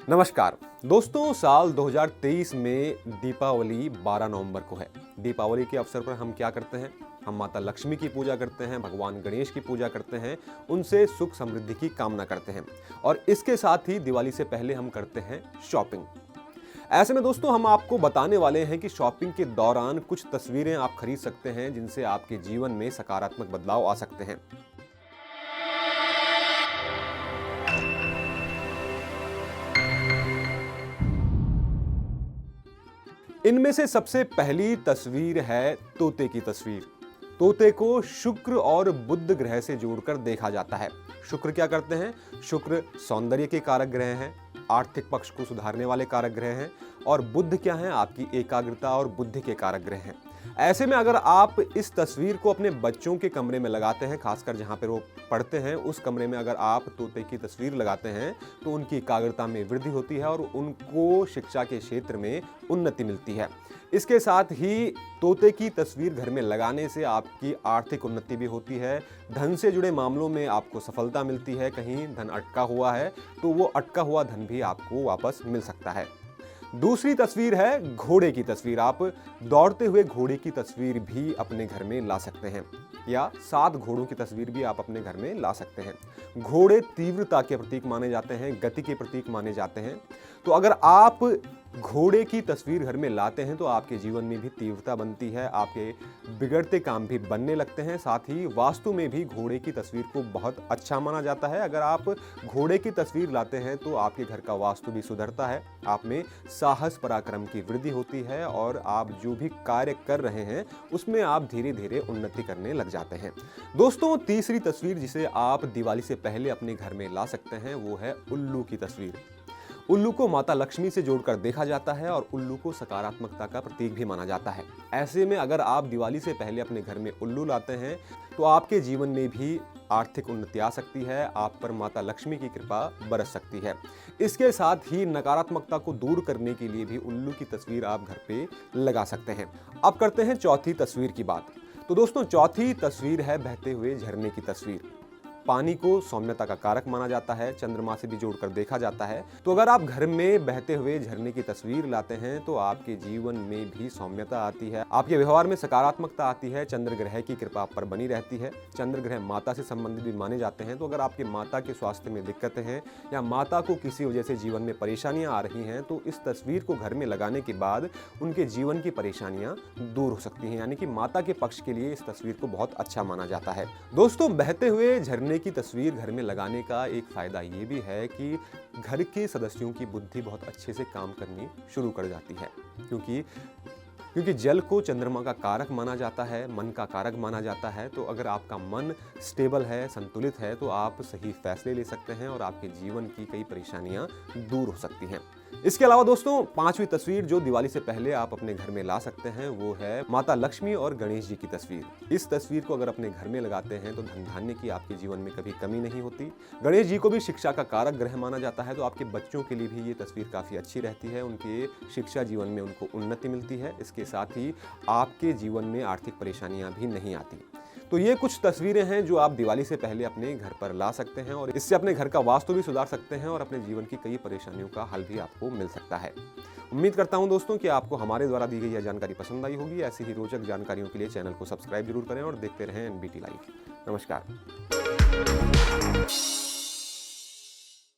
नमस्कार दोस्तों, साल 2023 में दीपावली 12 नवंबर को है। दीपावली के अवसर पर हम क्या करते हैं? हम माता लक्ष्मी की पूजा करते हैं, भगवान गणेश की पूजा करते हैं, उनसे सुख समृद्धि की कामना करते हैं और इसके साथ ही दिवाली से पहले हम करते हैं शॉपिंग। ऐसे में दोस्तों हम आपको बताने वाले हैं कि शॉपिंग के दौरान कुछ तस्वीरें आप खरीद सकते हैं जिनसे आपके जीवन में सकारात्मक बदलाव आ सकते हैं। इनमें से सबसे पहली तस्वीर है तोते की तस्वीर। तोते को शुक्र और बुध ग्रह से जोड़कर देखा जाता है। शुक्र क्या करते हैं? शुक्र सौंदर्य के कारक ग्रह हैं, आर्थिक पक्ष को सुधारने वाले कारक ग्रह हैं और बुध क्या है? आपकी एकाग्रता और बुद्धि के कारक ग्रह हैं। ऐसे में अगर आप इस तस्वीर को अपने बच्चों के कमरे में लगाते हैं, खासकर जहां पर वो पढ़ते हैं उस कमरे में अगर आप तोते की तस्वीर लगाते हैं तो उनकी एकाग्रता में वृद्धि होती है और उनको शिक्षा के क्षेत्र में उन्नति मिलती है। इसके साथ ही तोते की तस्वीर घर में लगाने से आपकी आर्थिक उन्नति भी होती है, धन से जुड़े मामलों में आपको सफलता मिलती है। कहीं धन अटका हुआ है तो वो अटका हुआ धन भी आपको वापस मिल सकता है। दूसरी तस्वीर है घोड़े की तस्वीर। आप दौड़ते हुए घोड़े की तस्वीर भी अपने घर में ला सकते हैं या 7 घोड़ों की तस्वीर भी आप अपने घर में ला सकते हैं। घोड़े तीव्रता के प्रतीक माने जाते हैं, गति के प्रतीक माने जाते हैं। तो अगर आप घोड़े की तस्वीर घर में लाते हैं तो आपके जीवन में भी तीव्रता बनती है, आपके बिगड़ते काम भी बनने लगते हैं। साथ ही वास्तु में भी घोड़े की तस्वीर को बहुत अच्छा माना जाता है। अगर आप घोड़े की तस्वीर लाते हैं तो आपके घर का वास्तु भी सुधरता है, आप में साहस पराक्रम की वृद्धि होती है और आप जो भी कार्य कर रहे हैं उसमें आप धीरे धीरे उन्नति करने लग जाते हैं। दोस्तों, तीसरी तस्वीर जिसे आप दिवाली से पहले अपने घर में ला सकते हैं वो है उल्लू की तस्वीर। उल्लू को माता लक्ष्मी से जोड़कर देखा जाता है और उल्लू को सकारात्मकता का प्रतीक भी माना जाता है। ऐसे में अगर आप दिवाली से पहले अपने घर में उल्लू लाते हैं तो आपके जीवन में भी आर्थिक उन्नति आ सकती है, आप पर माता लक्ष्मी की कृपा बरस सकती है। इसके साथ ही नकारात्मकता को दूर करने के लिए भी उल्लू की तस्वीर आप घर पे लगा सकते हैं। अब करते हैं चौथी तस्वीर की बात। तो दोस्तों, चौथी तस्वीर है बहते हुए झरने की तस्वीर। पानी को सौम्यता का कारक माना जाता है, चंद्रमा से भी जोड़कर देखा जाता है। तो अगर आप घर में बहते हुए झरने की तस्वीर लाते हैं तो आपके जीवन में भी सौम्यता आती है, आपके व्यवहार में सकारात्मकता आती है, चंद्र ग्रह की कृपा आप पर बनी रहती है। चंद्र ग्रह माता से संबंधित भी माने जाते हैं। तो अगर आपके माता के स्वास्थ्य में दिक्कतें हैं या माता को किसी वजह से जीवन में परेशानियां आ रही हैं तो इस तस्वीर को घर में लगाने के बाद उनके जीवन की परेशानियां दूर हो सकती हैं। यानी कि माता के पक्ष के लिए इस तस्वीर को बहुत अच्छा माना जाता है। दोस्तों, बहते हुए झरने की तस्वीर घर में लगाने का एक फायदा ये भी है कि घर के सदस्यों की बुद्धि बहुत अच्छे से काम करनी शुरू कर जाती है, क्योंकि जल को चंद्रमा का कारक माना जाता है, मन का कारक माना जाता है। तो अगर आपका मन स्टेबल है, संतुलित है तो आप सही फैसले ले सकते हैं और आपके जीवन की कई परेशानियां दूर हो सकती हैं। इसके अलावा दोस्तों, 5वीं तस्वीर जो दिवाली से पहले आप अपने घर में ला सकते हैं वो है माता लक्ष्मी और गणेश जी की तस्वीर। इस तस्वीर को अगर अपने घर में लगाते हैं तो धन धान्य की आपके जीवन में कभी कमी नहीं होती। गणेश जी को भी शिक्षा का कारक ग्रह माना जाता है, तो आपके बच्चों के लिए भी ये तस्वीर काफी अच्छी रहती है, उनके शिक्षा जीवन में उनको उन्नति मिलती है। इसके साथ ही आपके जीवन में आर्थिक परेशानियां भी नहीं आती। तो ये कुछ तस्वीरें हैं जो आप दिवाली से पहले अपने घर पर ला सकते हैं और इससे अपने घर का वास्तु भी सुधार सकते हैं और अपने जीवन की कई परेशानियों का हल भी आपको मिल सकता है। उम्मीद करता हूं दोस्तों कि आपको हमारे द्वारा दी गई यह जानकारी पसंद आई होगी। ऐसी ही रोचक जानकारियों के लिए चैनल को सब्सक्राइब जरूर करें और देखते रहें एनबीटी लाइव। नमस्कार।